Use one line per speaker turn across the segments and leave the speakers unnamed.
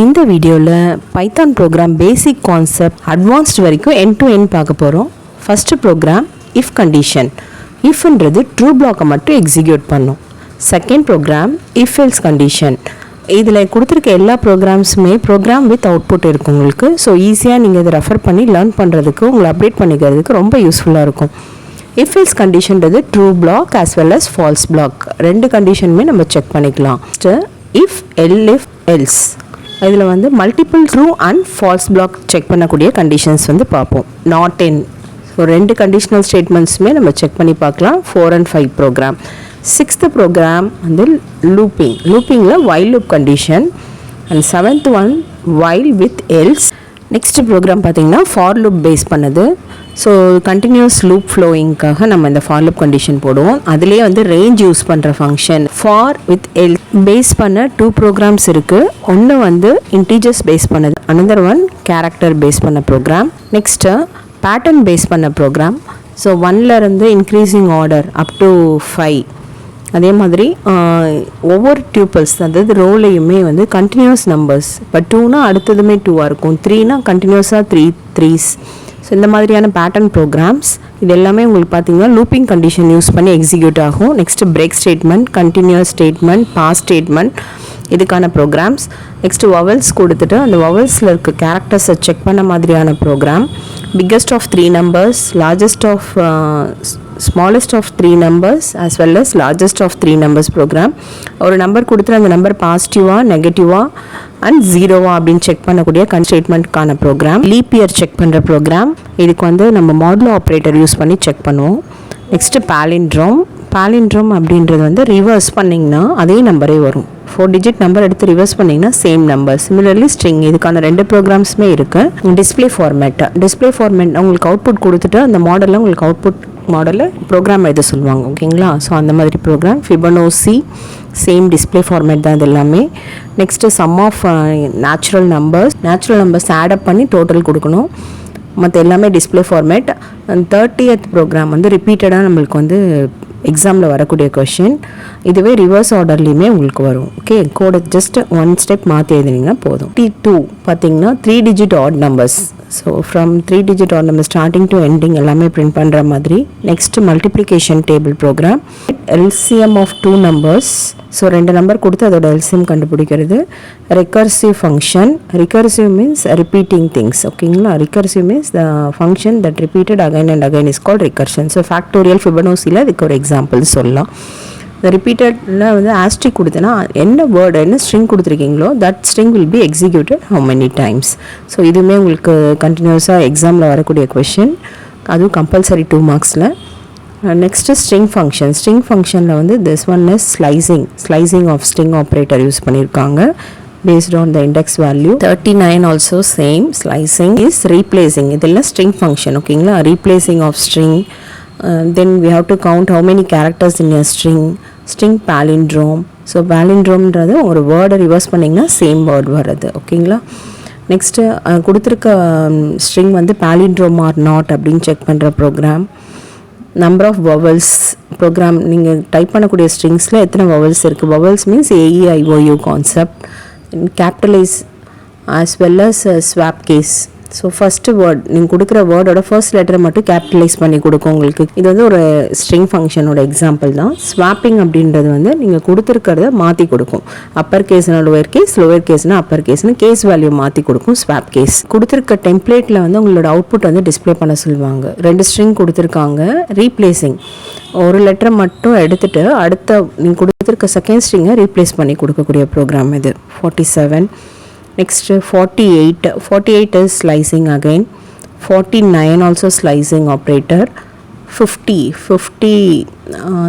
இந்த வீடியோவில் python program basic concept advanced வரைக்கும் எண்ட் டு எண்ட் பார்க்க போகிறோம். First program if condition. இஃப்ன்றது ட்ரூ பிளாக்கை மட்டும் எக்ஸிக்யூட் பண்ணும். Second program if else condition. இதில் கொடுத்துருக்க எல்லா ப்ரோக்ராம்ஸுமே ப்ரோக்ராம் வித் அவுட்புட் இருக்கும் உங்களுக்கு. ஸோ ஈஸியாக நீங்கள் இதை ரெஃபர் பண்ணி லேர்ன் பண்ணுறதுக்கு, உங்களை அப்டேட் பண்ணிக்கிறதுக்கு ரொம்ப யூஸ்ஃபுல்லாக இருக்கும். இஃப் எல்ஸ் கண்டிஷன்றது true block as well as false block, ரெண்டு கண்டிஷனுமே நம்ம செக் பண்ணிக்கலாம். இஃப் எல்ஸ் இதில் multiple true and false block check பண்ணக்கூடிய கண்டிஷன்ஸ் பார்ப்போம். Not in. ஸோ ரெண்டு கண்டிஷனல் ஸ்டேட்மெண்ட்ஸுமே நம்ம செக் பண்ணி பார்க்கலாம். 4 and 5 ப்ரோக்ராம். சிக்ஸ்த்து ப்ரோக்ராம் லூப்பிங்கில் while loop condition. And seventh one while with else. Next program பார்த்திங்கன்னா ஃபார் லூப் பேஸ் பண்ணது. ஸோ கண்டினியூஸ் லூப் ஃப்ளோயிங்காக நம்ம இந்த ஃபார் லூப் கண்டிஷன் போடுவோம். அதிலே ரேஞ்ச் யூஸ் பண்ணுற function for with else base பண்ண 2 ப்ரோக்ராம்ஸ் இருக்குது. ஒன்று இன்டீஜர்ஸ் பேஸ் பண்ணது, அனதர் ஒன் கேரக்டர் பேஸ் பண்ண ப்ரோக்ராம். நெக்ஸ்ட்டு பேட்டர்ன் பேஸ் பண்ண ப்ரோக்ராம். ஸோ 1லேருந்து இன்க்ரீஸிங் ஆர்டர் அப் டு 5. அதே மாதிரி ஒவ்வொரு டியூப்பிள்ஸ், அதாவது ரோலையுமே கண்டினியூஸ் நம்பர்ஸ். இப்போ 2னா அடுத்ததுமே 2ஆக இருக்கும், 3னா கண்டினியூஸாக 3 3s. ஸோ இந்த மாதிரியான பேட்டர்ன் ப்ரோக்ராம்ஸ் இது எல்லாமே உங்களுக்கு பார்த்தீங்கன்னா லூப்பிங் கண்டிஷன் யூஸ் பண்ணி எக்ஸிக்யூட் ஆகும். Next break statement, continues statement, pass statement, இதுக்கான ப்ரோக்ராம்ஸ். நெக்ஸ்ட்டு வவல்ஸ் கொடுத்துட்டு அந்த வவல்ஸில் இருக்க கேரக்டர்ஸை செக் பண்ண மாதிரியான program. Biggest of 3 numbers, largest of smallest of 3 numbers as well as largest of 3 numbers program. ஒரு நம்பர் கொடுத்துட்டு அந்த நம்பர் பாசிட்டிவாக, நெகட்டிவாக அண்ட் 0வா அப்படின்னு செக் பண்ணக்கூடிய ஸ்டேட்மெண்ட்கான ப்ரோக்ராம். லீப் இயர் செக் பண்ணுற ப்ரோக்ராம். இதுக்கு நம்ம மாடுலோ ஆப்ரேட்டர் யூஸ் பண்ணி செக் பண்ணுவோம். நெக்ஸ்ட்டு பாலிண்ட்ரோம் அப்படின்றது ரிவர்ஸ் பண்ணிங்கன்னா அதே நம்பரே வரும். 4 digit நம்பர் எடுத்து ரிவர்ஸ் பண்ணிங்கன்னா சேம் நம்பர். சிமிலர்லி ஸ்ட்ரிங், இதுக்கான 2 ப்ரோக்ராம்ஸுமே இருக்குது. டிஸ்பிளே ஃபார்மேட் உங்களுக்கு அவுட்புட் கொடுத்துட்டு அந்த மாடலில் உங்களுக்கு அவுட்புட் மாடலில் ப்ரோக்ராம் எழுத சொல்லுவாங்க, ஓகேங்களா? ஸோ அந்த மாதிரி program. Fibonacci same display format தான் இது எல்லாமே. Next sum of natural numbers add up பண்ணி டோட்டல் கொடுக்கணும். மற்ற எல்லாமே டிஸ்பிளே ஃபார்மேட். 30th ப்ரோக்ராம் ரிப்பீட்டடாக நம்மளுக்கு எக்ஸாமில் வரக்கூடிய கொஷின். இதுவே ரிவர்ஸ் ஆர்டர்லேயுமே உங்களுக்கு வரும். ஓகே, கோடை ஜஸ்ட் 1 step மாற்றி எழுதினீங்கன்னா போதும். T2 பார்த்தீங்கன்னா 3 digit odd numbers. So from 3 digit odd numbers starting to ending எல்லாமே பிரிண்ட் பண்ணுற மாதிரி. Next multiplication table program. LCM of 2 numbers. So 2 number கொடுத்து அதோட LCM கண்டுபிடிக்கிறது. Recursive function. Recursive means repeating things, ஓகேங்களா? Recursive means the function that repeated again and again is called recursion. So factorial ஃபிபனோசியில் இதுக்கு ஒரு example சொல்லலாம். இந்த ரிப்பீட்டடில் ஆஸ்ட்ரிக் கொடுத்தேன்னா என்ன வேர்டு, என்ன ஸ்ட்ரிங் கொடுத்துருக்கீங்களோ that string will be executed how many times. So இதுவுமே உங்களுக்கு கண்டினியூஸாக எக்ஸாமில் வரக்கூடிய கொஷின், அதுவும் கம்பல்சரி 2 marksல. நெக்ஸ்ட்டு ஸ்ட்ரிங் ஃபங்க்ஷனில் this one is slicing of string operator use பண்ணியிருக்காங்க based on the index value. 39 also same. Slicing is replacing. இதெல்லாம் string function, ஓகேங்களா? replacing of string. Then we have to count how many characters in a string palindrome. So palindromeன்றது ஒரு வேர்டை reverse பண்ணிங்கன்னா same word வர்றது, ஓகேங்களா? Next கொடுத்துருக்க string palindrome or not அப்படின்னு செக் பண்ணுற program. Number of vowels program. நீங்கள் டைப் பண்ணக்கூடிய ஸ்ட்ரிங்ஸில் எத்தனை வவல்ஸ் இருக்குது. Vowels means AEIOU concept. Capitalise as well as swap case. So first word நீங்கள் கொடுக்குற வேர்டோட ஃபர்ஸ்ட் லெட்டரை மட்டும் கேபிட்டலைஸ் பண்ணி கொடுக்கும் உங்களுக்கு. இது ஒரு ஸ்ட்ரிங் ஃபங்க்ஷனோட எக்ஸாம்பிள் தான். ஸ்வாப்பிங் அப்படின்றது நீங்கள் கொடுத்துருக்கிறத மாற்றி கொடுக்கும். அப்பர் கேஸ்னா லோயர் கேஸ்னா அப்பர் கேஸ்னு கேஸ் வேல்யூ மாற்றி கொடுக்கும் ஸ்வாப் கேஸ். கொடுத்துருக்க டெம்ப்ளேட்டில் உங்களோட அவுட்புட் டிஸ்பிளே பண்ண சொல்லுவாங்க. 2 ஸ்ட்ரிங் கொடுத்துருக்காங்க. ரீப்ளேசிங், ஒரு லெட்டரை மட்டும் எடுத்துகிட்டு அடுத்த நீங்கள் கொடுத்துருக்க செகண்ட் ஸ்ட்ரிங்கை ரீப்ளேஸ் பண்ணி கொடுக்கக்கூடிய ப்ரோக்ராம் இது. 47. Next 48 is slicing again. 49 also slicing operator. 50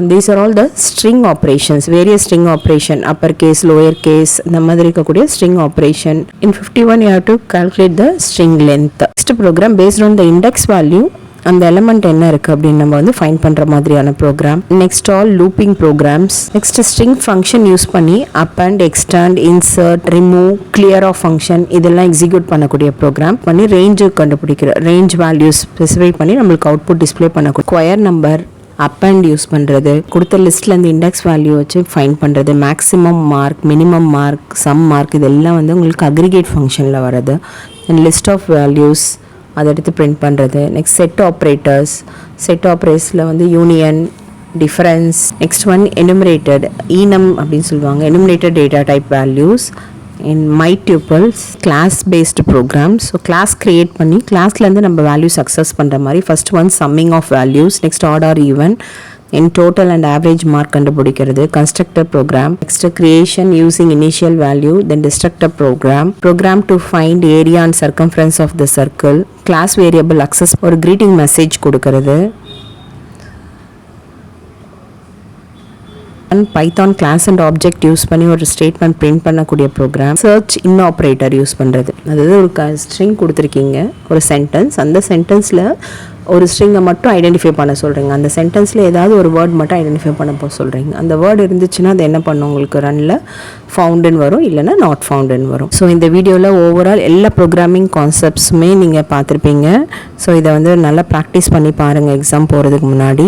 these are all the string operations, various string operation, upper case, lower case, இந்த மாதிரி இருக்கக்கூடிய string operation. In 51 you have to calculate the string length. Next program based on the index value அந்த element என்ன இருக்குது அப்படின்னு நம்ம find பண்ணுற மாதிரியான program. Next all looping programs. Next string function use பண்ணி append, extend, insert, remove, clear of function இதெல்லாம் execute பண்ணக்கூடிய ப்ரோக்ராம். ரேஞ்சு கண்டுபிடிக்கிற ரேஞ்ச் வேல்யூஸ் ஸ்பெசிஃபை பண்ணி நம்மளுக்கு அவுட்புட் டிஸ்பிளே பண்ணக்கூடிய ஸ்கொயர் நம்பர், அப்பண்ட் யூஸ் பண்ணுறது, கொடுத்த லிஸ்ட்லேருந்து இண்டெக்ஸ் வேல்யூ வச்சு ஃபைண்ட் பண்ணுறது, maximum mark, minimum mark, sum mark, இதெல்லாம் வந்து உங்களுக்கு அக்ரிகேட் ஃபங்க்ஷனில் வருது. லிஸ்ட் ஆஃப் வேல்யூஸ் அதை எடுத்து பிரிண்ட் பண்ணுறது. நெக்ஸ்ட் செட் ஆப்ரேட்டர்ஸில் வந்து union, difference. Next one enumerated, enum அப்படின்னு சொல்லுவாங்க, enumerated data type values. in my tuples, class based programs. so class create பண்ணி classலேருந்து நம்ம வேல்யூஸ் அக்சஸ் பண்ணுற மாதிரி first one summing of values, next odd or even, in total and average mark கண்டுபிடிக்கிறது, constructor program. next creation using initial value, then destructor program to find area and circumference of the circle, class variable access ஒரு greeting message கொடுக்கிறது. Python class and object use பண்ணி ஒரு statement print பண்ணக்கூடிய program. Search in operator use பண்ணுறது, அதாவது ஒரு string கொடுத்துருக்கீங்க, ஒரு சென்டென்ஸ், அந்த சென்டென்ஸில் ஒரு ஸ்ட்ரிங்கை மட்டும் ஐடென்டிஃபை பண்ண சொல்கிறீங்க, அந்த சென்டென்ஸில் ஏதாவது ஒரு வேர்ட் மட்டும் ஐடென்டிஃபை பண்ண சொல்கிறீங்க. அந்த வேர்டு இருந்துச்சுன்னா அது என்ன பண்ணும், உங்களுக்கு ரன்னில் ஃபவுண்டுன்னு வரும், இல்லைனா நாட் ஃபவுண்டுன்னு வரும். ஸோ இந்த வீடியோவில் ஓவரால் எல்லா ப்ரோக்ராமிங் கான்செப்ட்ஸுமே நீங்கள் பார்த்துருப்பீங்க. ஸோ இதை வந்து நல்லா ப்ராக்டிஸ் பண்ணி பாருங்கள் எக்ஸாம் போகிறதுக்கு முன்னாடி.